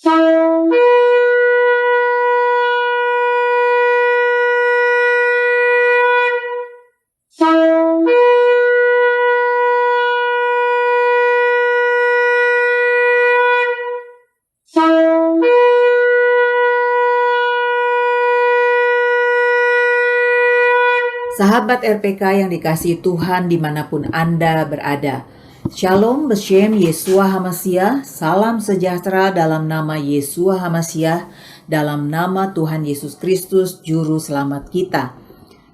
Sahabat RPK yang dikasihi Tuhan dimanapun Anda berada. Shalom Beshem Yeshua HaMashiach, salam sejahtera dalam nama Yeshua HaMashiach, dalam nama Tuhan Yesus Kristus, Juru Selamat kita.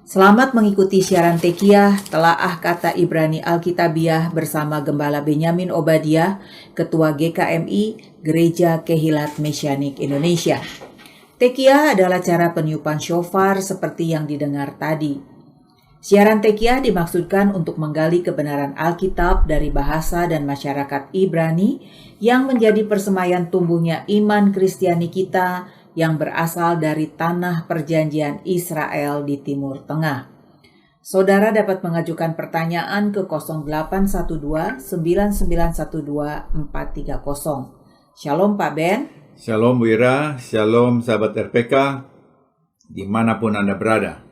Selamat mengikuti siaran Tekiah, Telaah Kata Ibrani Alkitabiah bersama Gembala Benyamin Obadiah, Ketua GKMI, Gereja Kehilat Mesianik Indonesia. Tekiah adalah cara peniupan shofar seperti yang didengar tadi. Siaran Tekiah dimaksudkan untuk menggali kebenaran Alkitab dari bahasa dan masyarakat Ibrani yang menjadi persemaian tumbuhnya iman Kristiani kita yang berasal dari tanah perjanjian Israel di Timur Tengah. Saudara dapat mengajukan pertanyaan ke 0812 9912 430. Shalom Pak Ben. Shalom Wira, shalom sahabat RPK, dimanapun Anda berada.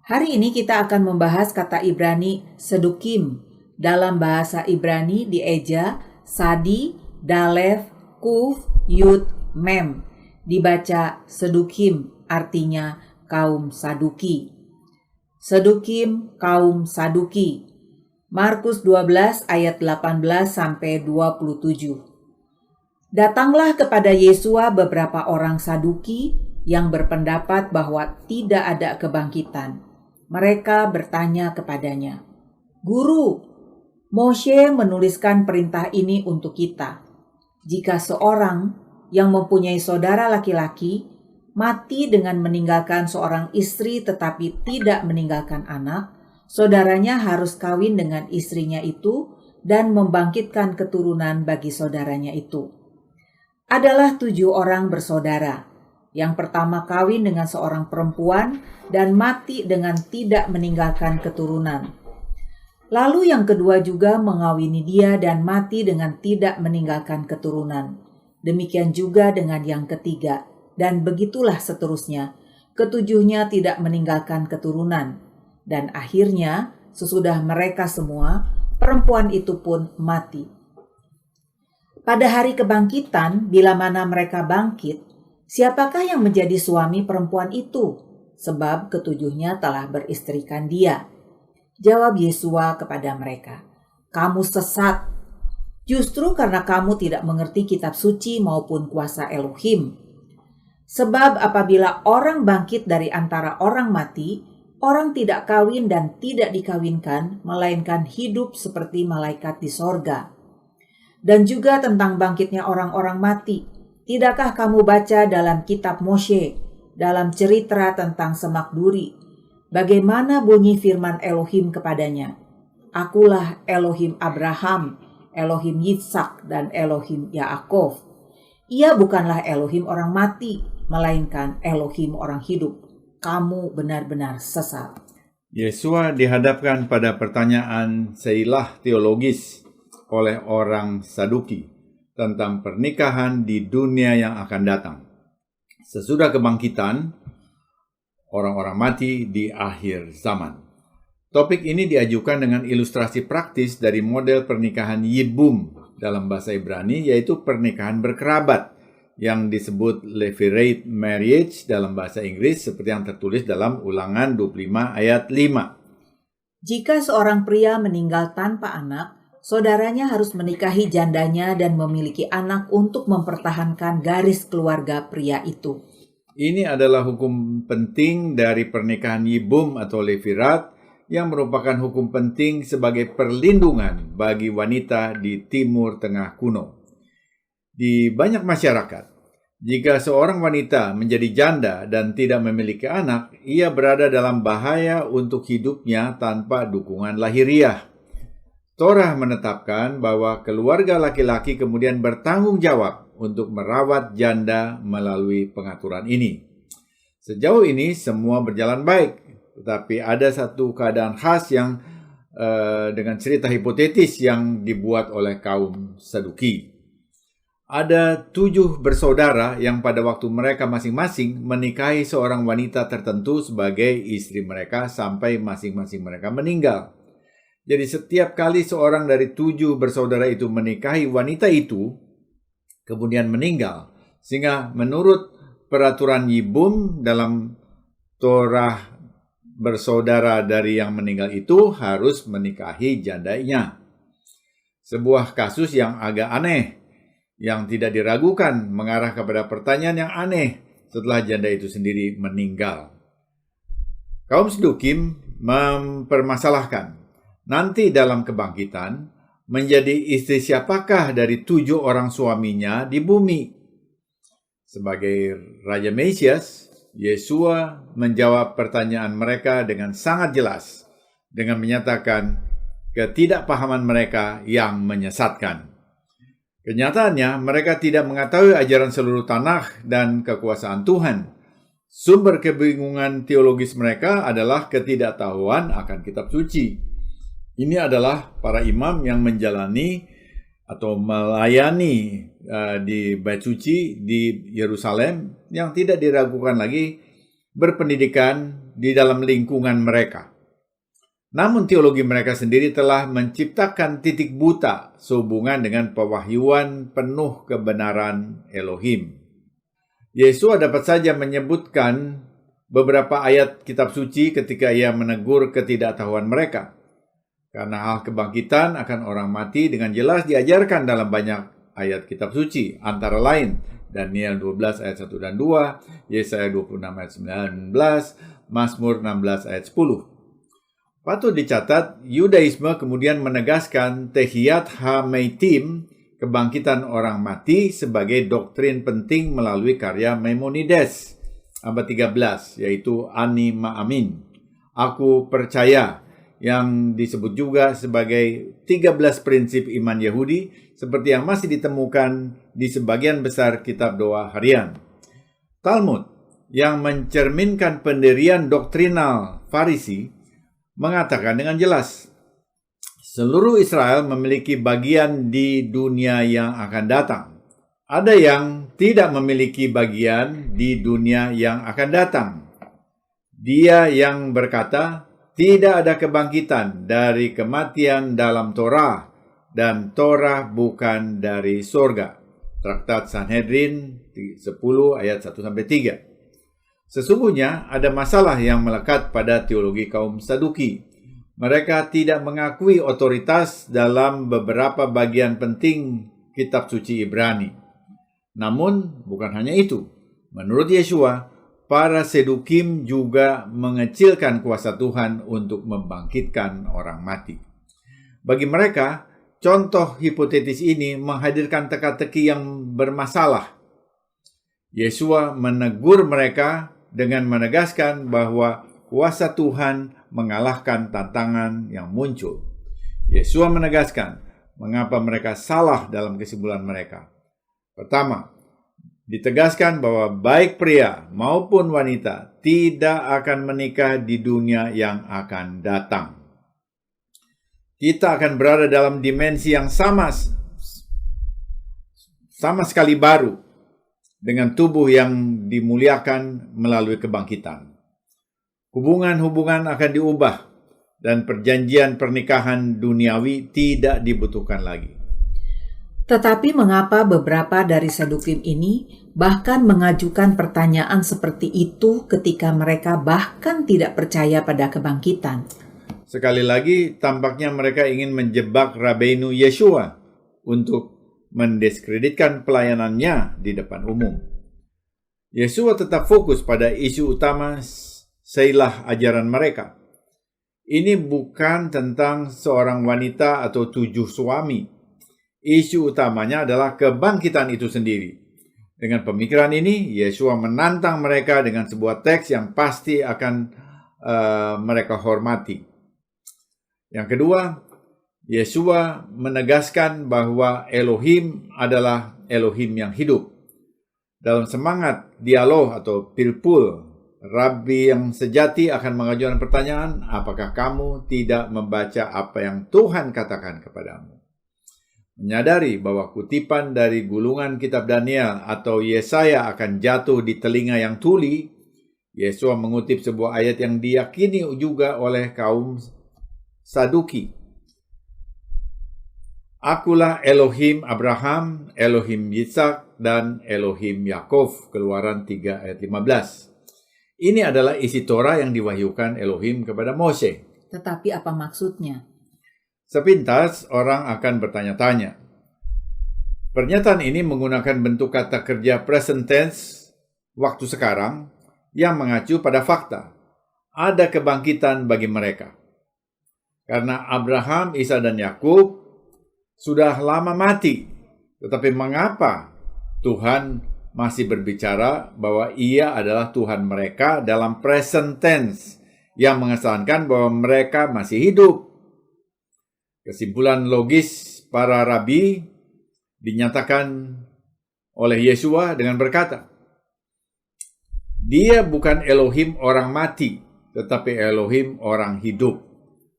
Hari ini kita akan membahas kata Ibrani sedukim. Dalam bahasa Ibrani dieja Sadi, Dalef, Kuf, Yud, Mem. Dibaca sedukim, artinya kaum Saduki. Sedukim, kaum Saduki. Markus 12 ayat 18-27. Datanglah kepada Yesua beberapa orang Saduki yang berpendapat bahwa tidak ada kebangkitan. Mereka bertanya kepadanya, "Guru, Moshe menuliskan perintah ini untuk kita. Jika seorang yang mempunyai saudara laki-laki mati dengan meninggalkan seorang istri tetapi tidak meninggalkan anak, saudaranya harus kawin dengan istrinya itu dan membangkitkan keturunan bagi saudaranya itu. Adalah 7 orang bersaudara. Yang pertama kawin dengan seorang perempuan dan mati dengan tidak meninggalkan keturunan. Lalu yang kedua juga mengawini dia dan mati dengan tidak meninggalkan keturunan. Demikian juga dengan yang ketiga, dan begitulah seterusnya. Ketujuhnya tidak meninggalkan keturunan. Dan akhirnya, sesudah mereka semua, perempuan itu pun mati. Pada hari kebangkitan, bila mana mereka bangkit, siapakah yang menjadi suami perempuan itu? Sebab ketujuhnya telah beristrikan dia. Jawab Yesua kepada mereka, "Kamu sesat, justru karena kamu tidak mengerti kitab suci maupun kuasa Elohim. Sebab apabila orang bangkit dari antara orang mati, orang tidak kawin dan tidak dikawinkan, melainkan hidup seperti malaikat di sorga. Dan juga tentang bangkitnya orang-orang mati, tidakkah kamu baca dalam kitab Moshe, dalam cerita tentang semak duri, bagaimana bunyi firman Elohim kepadanya? Akulah Elohim Abraham, Elohim Yitzhak, dan Elohim Yaakov. Ia bukanlah Elohim orang mati, melainkan Elohim orang hidup. Kamu benar-benar sesat." Yesua dihadapkan pada pertanyaan seilah teologis oleh orang Saduki tentang pernikahan di dunia yang akan datang. Sesudah kebangkitan, orang-orang mati di akhir zaman. Topik ini diajukan dengan ilustrasi praktis dari model pernikahan Yibum dalam bahasa Ibrani, yaitu pernikahan berkerabat yang disebut levirate marriage dalam bahasa Inggris seperti yang tertulis dalam Ulangan 25 ayat 5. Jika seorang pria meninggal tanpa anak, saudaranya harus menikahi jandanya dan memiliki anak untuk mempertahankan garis keluarga pria itu. Ini adalah hukum penting dari pernikahan Yibum atau levirat yang merupakan hukum penting sebagai perlindungan bagi wanita di Timur Tengah kuno. Di banyak masyarakat, jika seorang wanita menjadi janda dan tidak memiliki anak, ia berada dalam bahaya untuk hidupnya tanpa dukungan lahiriah. Torah menetapkan bahwa keluarga laki-laki kemudian bertanggung jawab untuk merawat janda melalui pengaturan ini. Sejauh ini semua berjalan baik, tetapi ada satu keadaan khas yang dengan cerita hipotetis yang dibuat oleh kaum Saduki. Ada 7 bersaudara yang pada waktu mereka masing-masing menikahi seorang wanita tertentu sebagai istri mereka sampai masing-masing mereka meninggal. Jadi setiap kali seorang dari 7 bersaudara itu menikahi wanita itu, kemudian meninggal. Sehingga menurut peraturan Yibum dalam Torah, bersaudara dari yang meninggal itu harus menikahi jandanya. Sebuah kasus yang agak aneh, yang tidak diragukan mengarah kepada pertanyaan yang aneh setelah janda itu sendiri meninggal. Kaum Sadukim mempermasalahkan, nanti dalam kebangkitan menjadi istri siapakah dari 7 orang suaminya di bumi? Sebagai Raja Mesias, Yesua menjawab pertanyaan mereka dengan sangat jelas, dengan menyatakan ketidakpahaman mereka yang menyesatkan. Kenyataannya, mereka tidak mengetahui ajaran seluruh tanah dan kekuasaan Tuhan. Sumber kebingungan teologis mereka adalah ketidaktahuan akan kitab suci. Ini adalah para imam yang menjalani atau melayani di Bait Suci di Yerusalem yang tidak diragukan lagi berpendidikan di dalam lingkungan mereka. Namun teologi mereka sendiri telah menciptakan titik buta sehubungan dengan pewahyuan penuh kebenaran Elohim. Yesua dapat saja menyebutkan beberapa ayat kitab suci ketika ia menegur ketidaktahuan mereka. Karena hal kebangkitan akan orang mati dengan jelas diajarkan dalam banyak ayat kitab suci, antara lain Daniel 12 ayat 1 dan 2, Yesaya 26 ayat 19, Mazmur 16 ayat 10. Patut dicatat, Yudaisme kemudian menegaskan Tehiyat HaMeitim, kebangkitan orang mati, sebagai doktrin penting melalui karya Maimonides, abad 13, yaitu Ani Ma'amin, aku percaya, yang disebut juga sebagai 13 prinsip iman Yahudi, seperti yang masih ditemukan di sebagian besar kitab doa harian. Talmud, yang mencerminkan pendirian doktrinal Farisi, mengatakan dengan jelas, seluruh Israel memiliki bagian di dunia yang akan datang. Ada yang tidak memiliki bagian di dunia yang akan datang. Dia yang berkata, tidak ada kebangkitan dari kematian dalam Torah, dan Torah bukan dari sorga. Traktat Sanhedrin 10 ayat 1-3. Sesungguhnya ada masalah yang melekat pada teologi kaum Saduki. Mereka tidak mengakui otoritas dalam beberapa bagian penting kitab suci Ibrani. Namun, bukan hanya itu. Menurut Yesua, para Sadukim juga mengecilkan kuasa Tuhan untuk membangkitkan orang mati. Bagi mereka, contoh hipotetis ini menghadirkan teka-teki yang bermasalah. Yesua menegur mereka dengan menegaskan bahwa kuasa Tuhan mengalahkan tantangan yang muncul. Yesua menegaskan mengapa mereka salah dalam kesimpulan mereka. Pertama, ditegaskan bahwa baik pria maupun wanita tidak akan menikah di dunia yang akan datang. Kita akan berada dalam dimensi yang sama sekali baru, dengan tubuh yang dimuliakan melalui kebangkitan. Hubungan-hubungan akan diubah, dan perjanjian pernikahan duniawi tidak dibutuhkan lagi. Tetapi mengapa beberapa dari Sadukim ini bahkan mengajukan pertanyaan seperti itu ketika mereka bahkan tidak percaya pada kebangkitan? Sekali lagi, tampaknya mereka ingin menjebak Rabbeinu Yeshua untuk mendiskreditkan pelayanannya di depan umum. Yesua tetap fokus pada isu utama seilah ajaran mereka. Ini bukan tentang seorang wanita atau 7 suami. Isu utamanya adalah kebangkitan itu sendiri. Dengan pemikiran ini, Yesua menantang mereka dengan sebuah teks yang pasti akan mereka hormati. Yang kedua, Yesua menegaskan bahwa Elohim adalah Elohim yang hidup. Dalam semangat dialog atau pilpul, Rabbi yang sejati akan mengajukan pertanyaan, apakah kamu tidak membaca apa yang Tuhan katakan kepadamu? Menyadari bahwa kutipan dari gulungan kitab Daniel atau Yesaya akan jatuh di telinga yang tuli, Yesua mengutip sebuah ayat yang diyakini juga oleh kaum Saduki. Akulah Elohim Abraham, Elohim Yitzhak, dan Elohim Yakov. Keluaran 3 ayat 15. Ini adalah isi Torah yang diwahyukan Elohim kepada Mose. Tetapi apa maksudnya? Sepintas orang akan bertanya-tanya. Pernyataan ini menggunakan bentuk kata kerja present tense waktu sekarang yang mengacu pada fakta. Ada kebangkitan bagi mereka. Karena Abraham, Ishak, dan Yakub sudah lama mati. Tetapi mengapa Tuhan masih berbicara bahwa Ia adalah Tuhan mereka dalam present tense yang mengesankan bahwa mereka masih hidup? Kesimpulan logis para rabi dinyatakan oleh Yesua dengan berkata, Dia bukan Elohim orang mati, tetapi Elohim orang hidup.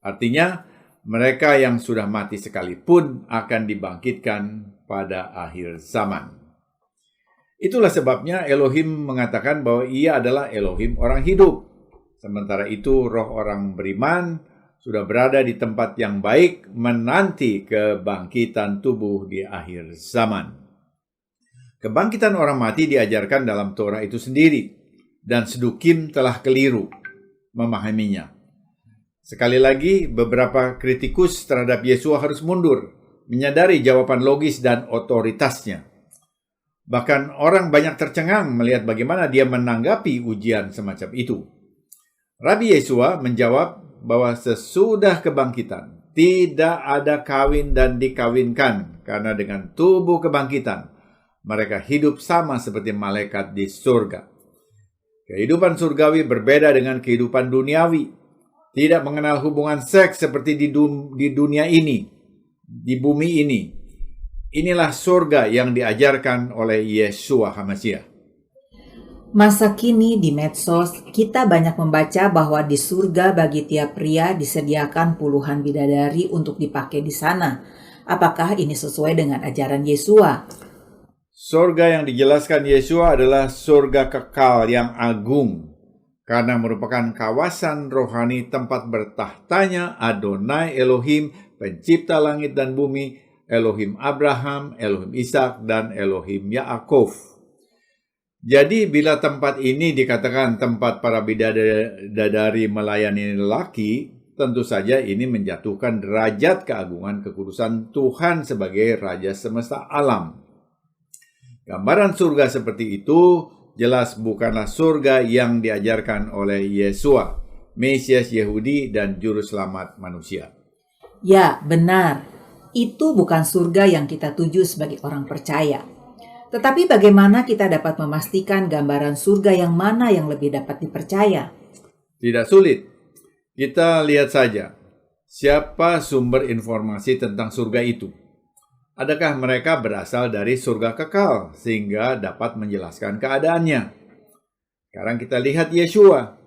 Artinya, mereka yang sudah mati sekalipun akan dibangkitkan pada akhir zaman. Itulah sebabnya Elohim mengatakan bahwa Ia adalah Elohim orang hidup. Sementara itu, roh orang beriman sudah berada di tempat yang baik menanti kebangkitan tubuh di akhir zaman. Kebangkitan orang mati diajarkan dalam Torah itu sendiri, dan Sedukim telah keliru memahaminya. Sekali lagi, beberapa kritikus terhadap Yesua harus mundur, menyadari jawaban logis dan otoritasnya. Bahkan orang banyak tercengang melihat bagaimana dia menanggapi ujian semacam itu. Rabi Yesua menjawab bahwa sesudah kebangkitan tidak ada kawin dan dikawinkan, karena dengan tubuh kebangkitan mereka hidup sama seperti malaikat di surga. Kehidupan surgawi berbeda dengan kehidupan duniawi, tidak mengenal hubungan seks seperti di dunia ini, di bumi ini. Inilah surga yang diajarkan oleh Yesua HaMasiah. Masa kini di medsos, kita banyak membaca bahwa di surga bagi tiap pria disediakan puluhan bidadari untuk dipakai di sana. Apakah ini sesuai dengan ajaran Yesua? Surga yang dijelaskan Yesua adalah surga kekal yang agung, karena merupakan kawasan rohani tempat bertahtanya Adonai Elohim, pencipta langit dan bumi, Elohim Abraham, Elohim Ishak, dan Elohim Yakov. Jadi bila tempat ini dikatakan tempat para bidadari melayani lelaki, tentu saja ini menjatuhkan derajat keagungan kekudusan Tuhan sebagai Raja semesta alam. Gambaran surga seperti itu jelas bukanlah surga yang diajarkan oleh Yesua, Mesias Yahudi dan Juru Selamat manusia. Ya, benar. Itu bukan surga yang kita tuju sebagai orang percaya. Tetapi bagaimana kita dapat memastikan gambaran surga yang mana yang lebih dapat dipercaya? Tidak sulit. Kita lihat saja, siapa sumber informasi tentang surga itu? Adakah mereka berasal dari surga kekal sehingga dapat menjelaskan keadaannya? Sekarang kita lihat Yesua.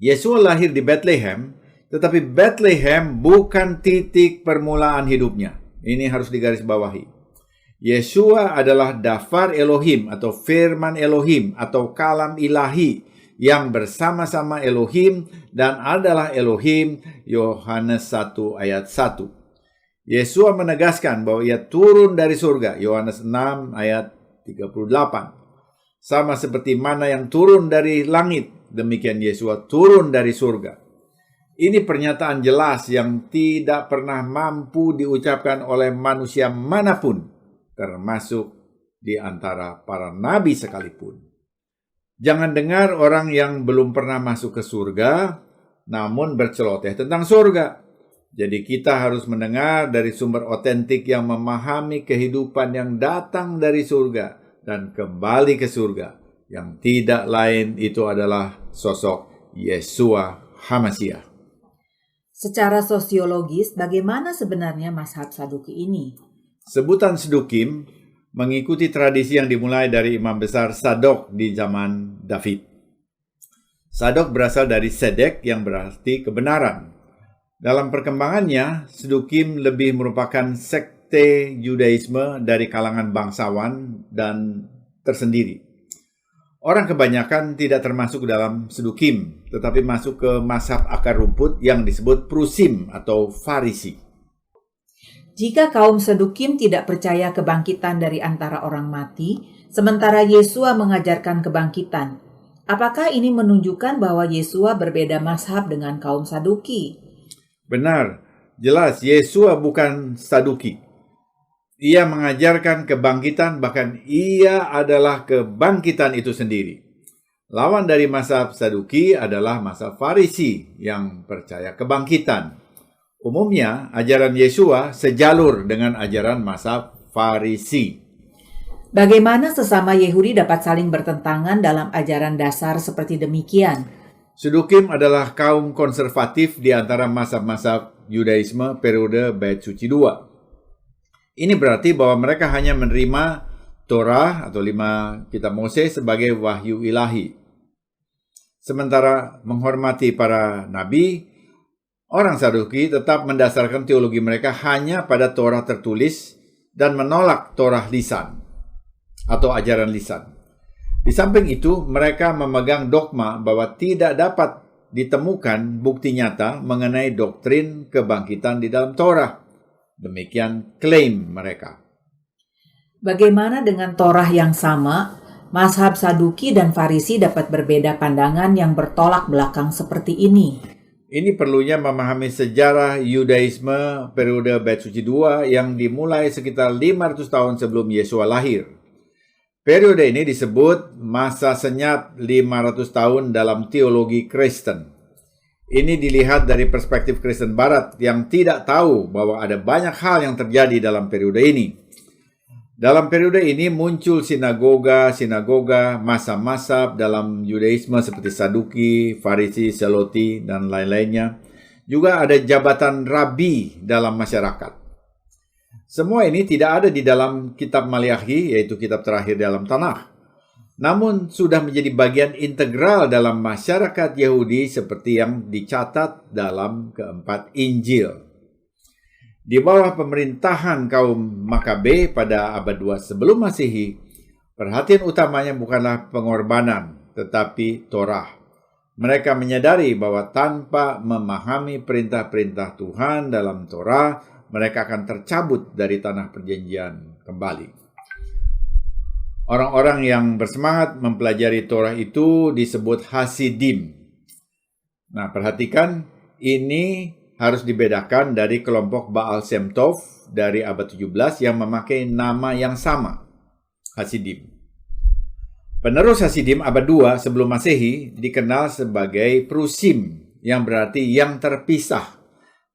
Yesua lahir di Bethlehem, tetapi Bethlehem bukan titik permulaan hidupnya. Ini harus digarisbawahi. Yesua adalah dafar Elohim atau firman Elohim atau kalam ilahi yang bersama-sama Elohim dan adalah Elohim. Yohanes 1 ayat 1. Yesua menegaskan bahwa ia turun dari surga. Yohanes 6 ayat 38. Sama seperti mana yang turun dari langit, demikian Yesua turun dari surga. Ini pernyataan jelas yang tidak pernah mampu diucapkan oleh manusia manapun, termasuk di antara para nabi sekalipun. Jangan dengar orang yang belum pernah masuk ke surga, namun berceloteh tentang surga. Jadi kita harus mendengar dari sumber otentik yang memahami kehidupan yang datang dari surga dan kembali ke surga. Yang tidak lain itu adalah sosok Yesua HaMasiah. Secara sosiologis, bagaimana sebenarnya mazhab Saduki ini? Sebutan Sedukim mengikuti tradisi yang dimulai dari imam besar Sadok di zaman David. Sadok berasal dari Sedek yang berarti kebenaran. Dalam perkembangannya, Sedukim lebih merupakan sekte Yudaisme dari kalangan bangsawan dan tersendiri. Orang kebanyakan tidak termasuk dalam Sadukim, tetapi masuk ke mazhab akar rumput yang disebut Prusim atau Farisi. Jika kaum Sadukim tidak percaya kebangkitan dari antara orang mati, sementara Yesua mengajarkan kebangkitan, apakah ini menunjukkan bahwa Yesua berbeda mazhab dengan kaum Saduki? Benar, jelas Yesua bukan Saduki. Ia mengajarkan kebangkitan, bahkan ia adalah kebangkitan itu sendiri. Lawan dari mazhab Saduki adalah mazhab Farisi yang percaya kebangkitan. Umumnya, ajaran Yesua sejalur dengan ajaran mazhab Farisi. Bagaimana sesama Yahudi dapat saling bertentangan dalam ajaran dasar seperti demikian? Sadukim adalah kaum konservatif di antara mazhab-mazhab Yudaisme periode Bait Suci II. Ini berarti bahwa mereka hanya menerima Torah atau 5 kitab Moses sebagai wahyu ilahi. Sementara menghormati para nabi, orang Saduki tetap mendasarkan teologi mereka hanya pada Torah tertulis dan menolak Torah lisan atau ajaran lisan. Di samping itu, mereka memegang dogma bahwa tidak dapat ditemukan bukti nyata mengenai doktrin kebangkitan di dalam Torah. Demikian klaim mereka. Bagaimana dengan Torah yang sama? Mazhab Saduki dan Farisi dapat berbeda pandangan yang bertolak belakang seperti ini. Ini perlunya memahami sejarah Yudaisme periode Bait Suci II yang dimulai sekitar 500 tahun sebelum Yesua lahir. Periode ini disebut masa senyap 500 tahun dalam teologi Kristen. Ini dilihat dari perspektif Kristen Barat yang tidak tahu bahwa ada banyak hal yang terjadi dalam periode ini. Dalam periode ini muncul sinagoga, masa-masa dalam Yudaisme seperti Saduki, Farisi, Seloti, dan lain-lainnya. Juga ada jabatan rabi dalam masyarakat. Semua ini tidak ada di dalam kitab Maliakhi, yaitu kitab terakhir dalam Tanakh. Namun sudah menjadi bagian integral dalam masyarakat Yahudi seperti yang dicatat dalam keempat Injil. Di bawah pemerintahan kaum Makabe pada abad 2 sebelum Masehi, perhatian utamanya bukanlah pengorbanan, tetapi Torah. Mereka menyadari bahwa tanpa memahami perintah-perintah Tuhan dalam Torah, mereka akan tercabut dari tanah perjanjian kembali. Orang-orang yang bersemangat mempelajari Torah itu disebut Hasidim. Nah, perhatikan, ini harus dibedakan dari kelompok Baal Shem Tov dari abad 17 yang memakai nama yang sama, Hasidim. Penerus Hasidim abad 2 sebelum Masehi dikenal sebagai Prusim, yang berarti yang terpisah,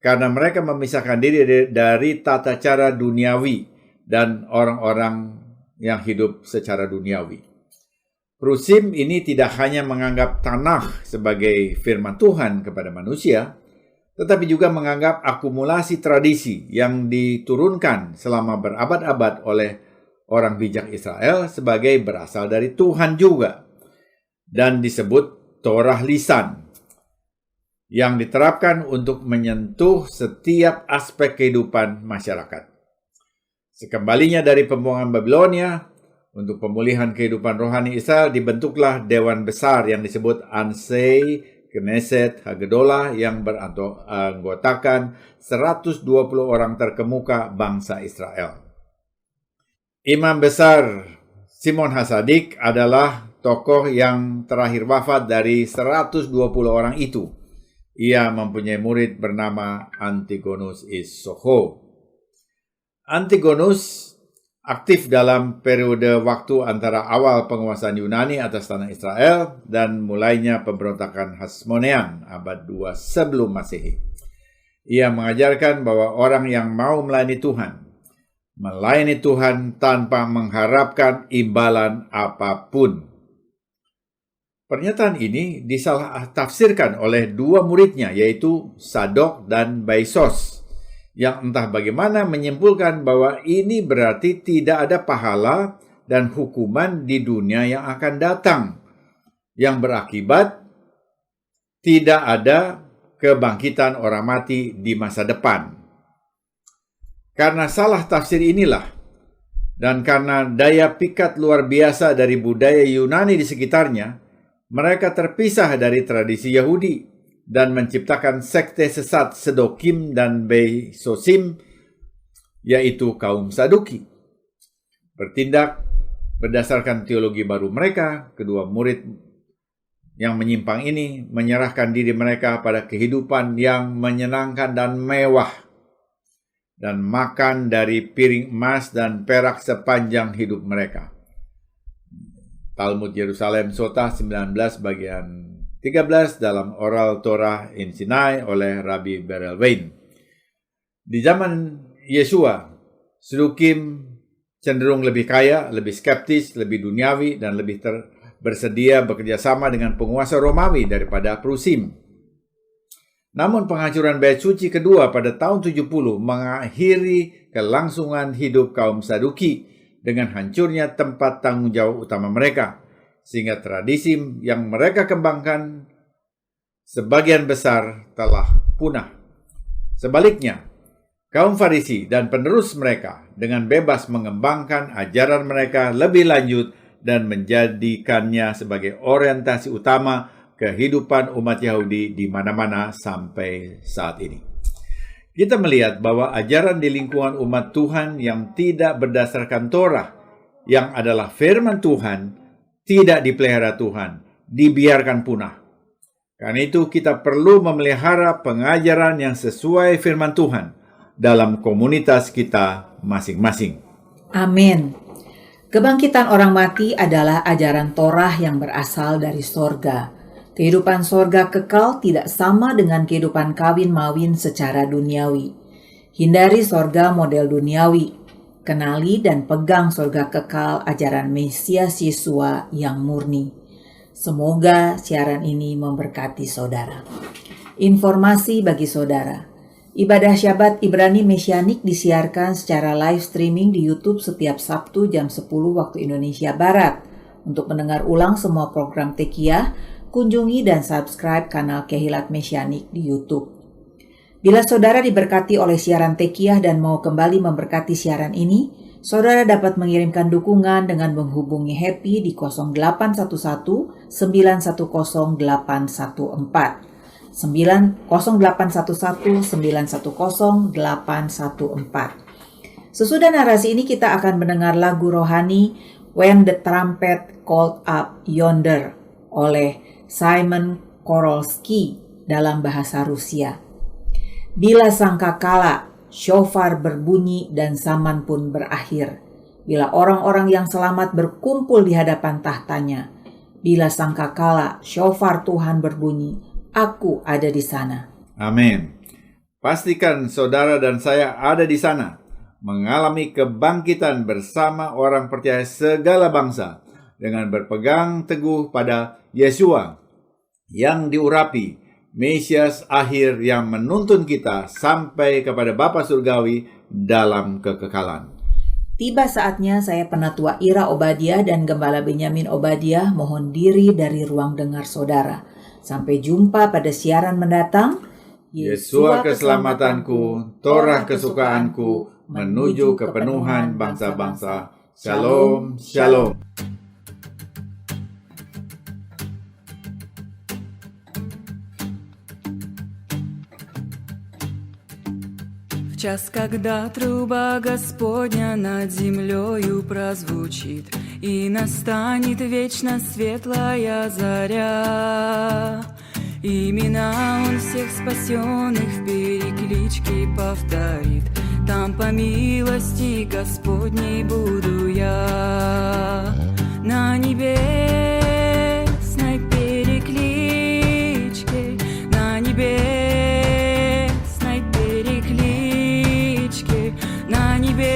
karena mereka memisahkan diri dari tata cara duniawi dan orang-orang yang hidup secara duniawi. Prusim ini tidak hanya menganggap Tanakh sebagai firman Tuhan kepada manusia, tetapi juga menganggap akumulasi tradisi yang diturunkan selama berabad-abad oleh orang bijak Israel sebagai berasal dari Tuhan juga, dan disebut Torah lisan, yang diterapkan untuk menyentuh setiap aspek kehidupan masyarakat. Sekembalinya dari pembuangan Babilonia, untuk pemulihan kehidupan rohani Israel dibentuklah Dewan Besar yang disebut Ansei Knesset Hagedolah yang beranggotakan 120 orang terkemuka bangsa Israel. Imam besar Simon Hasadik adalah tokoh yang terakhir wafat dari 120 orang itu. Ia mempunyai murid bernama Antigonus Isoho. Antigonus aktif dalam periode waktu antara awal penguasaan Yunani atas tanah Israel dan mulainya pemberontakan Hasmonean abad 2 sebelum Masehi. Ia mengajarkan bahwa orang yang mau melayani Tuhan tanpa mengharapkan imbalan apapun. Pernyataan ini disalah tafsirkan oleh dua muridnya, yaitu Sadok dan Baisos, yang entah bagaimana menyimpulkan bahwa ini berarti tidak ada pahala dan hukuman di dunia yang akan datang, yang berakibat tidak ada kebangkitan orang mati di masa depan. Karena salah tafsir inilah, dan karena daya pikat luar biasa dari budaya Yunani di sekitarnya, mereka terpisah dari tradisi Yahudi dan menciptakan sekte sesat Sedokim dan Beisosim, yaitu kaum Saduki. Bertindak berdasarkan teologi baru mereka, kedua murid yang menyimpang ini menyerahkan diri mereka pada kehidupan yang menyenangkan dan mewah, dan makan dari piring emas dan perak sepanjang hidup mereka. Talmud Yerusalem Sota 19 bagian 13 dalam Oral Torah in Sinai oleh Rabbi Berel Wein. Di zaman Yesua, Sedukim cenderung lebih kaya, lebih skeptis, lebih duniawi, dan lebih bersedia bekerja sama dengan penguasa Romawi daripada Prusim. Namun penghancuran bait suci kedua pada tahun 70 mengakhiri kelangsungan hidup kaum Saduki dengan hancurnya tempat tanggung jawab utama mereka, sehingga tradisi yang mereka kembangkan sebagian besar telah punah. Sebaliknya, kaum Farisi dan penerus mereka dengan bebas mengembangkan ajaran mereka lebih lanjut dan menjadikannya sebagai orientasi utama kehidupan umat Yahudi di mana-mana sampai saat ini. Kita melihat bahwa ajaran di lingkungan umat Tuhan yang tidak berdasarkan Torah, yang adalah firman Tuhan, tidak dipelihara Tuhan, dibiarkan punah. Karena itu kita perlu memelihara pengajaran yang sesuai firman Tuhan dalam komunitas kita masing-masing. Amin. Kebangkitan orang mati adalah ajaran Torah yang berasal dari sorga. Kehidupan sorga kekal tidak sama dengan kehidupan kawin-mawin secara duniawi. Hindari sorga model duniawi. Kenali dan pegang sorga kekal ajaran Mesias Yesua yang murni. Semoga siaran ini memberkati saudara. Informasi bagi saudara. Ibadah Syabat Ibrani Mesianik disiarkan secara live streaming di YouTube setiap Sabtu jam 10 waktu Indonesia Barat. Untuk mendengar ulang semua program Tekiyah, kunjungi dan subscribe kanal Kehilat Mesianik di YouTube. Bila saudara diberkati oleh siaran Tekiyah dan mau kembali memberkati siaran ini, saudara dapat mengirimkan dukungan dengan menghubungi Happy di 0811 910 814 0811 910 814. Sesudah narasi ini kita akan mendengar lagu rohani When the Trumpet Called Up Yonder oleh Simon Korolski dalam bahasa Rusia. Bila sangkakala, shofar berbunyi dan zaman pun berakhir. Bila orang-orang yang selamat berkumpul di hadapan tahtanya. Bila sangkakala, shofar Tuhan berbunyi, aku ada di sana. Amin. Pastikan saudara dan saya ada di sana, mengalami kebangkitan bersama orang percaya segala bangsa, dengan berpegang teguh pada Yesua yang diurapi, Mesias akhir yang menuntun kita sampai kepada Bapa Surgawi dalam kekekalan. Tiba saatnya saya Penatua Ira Obadiah dan Gembala Benyamin Obadiah mohon diri dari ruang dengar saudara. Sampai jumpa pada siaran mendatang. Yesua keselamatanku, Torah kesukaanku, menuju kepenuhan bangsa-bangsa. Shalom, shalom. В час, когда труба Господня над землею прозвучит, и настанет вечно светлая заря, имена Он всех спасенных в перекличке повторит. Там по милости Господней буду я на небесной перекличке, на небесной перекличке, на небесной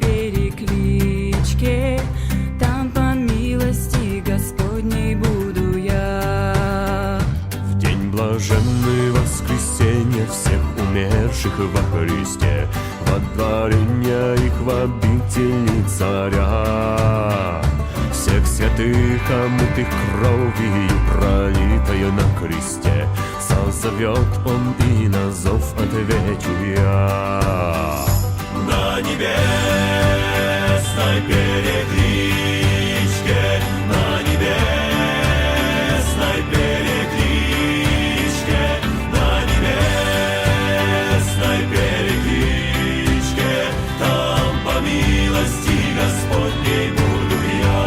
перекличке. Там по милости Господней буду я. В день блаженный воскресенья всех умерших во Христе, водворения их в обители царя, всех святых, омытых кровью, пролитою на кресте, созовет он, и на зов отвечу я. На небесной перекличке, на небесной перекличке, на небесной перекличке, там по милости Господней буду я.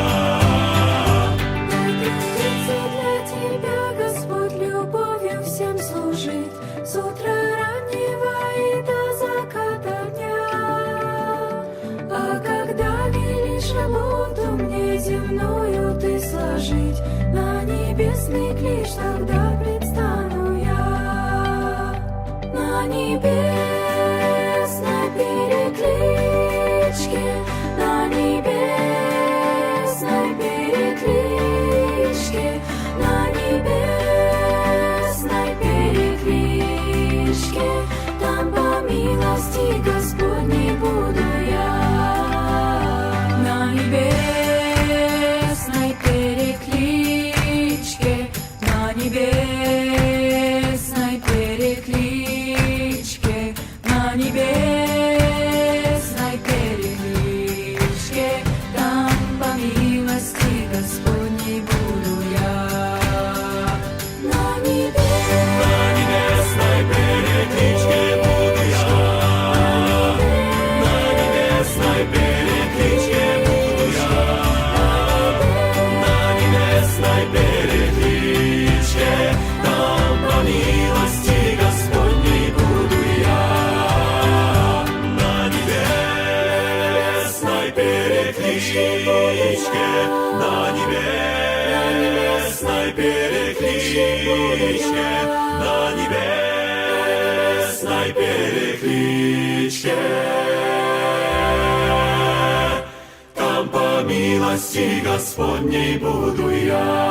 Трудится для тебя, Господь, любовью всем служит, с утра раннего и до заката дня. А когда велишь работу мне земную ты сложить, на небесный клич тогда предстану я. На небесной перекличке, на небесной перекличке, на небесной перекличке, там по милости Господней буду я. На небесной перекличке, на небесной перекличке, на небесной перекличке, там по милости Господней буду я. На небесной перекличке буду я. На небесной перекличке буду я. На небесной перекличке, там по милости Господней буду я. На небесной перекличке, на небесной перекличке, на небесной перекличке, там по милости Господней буду я.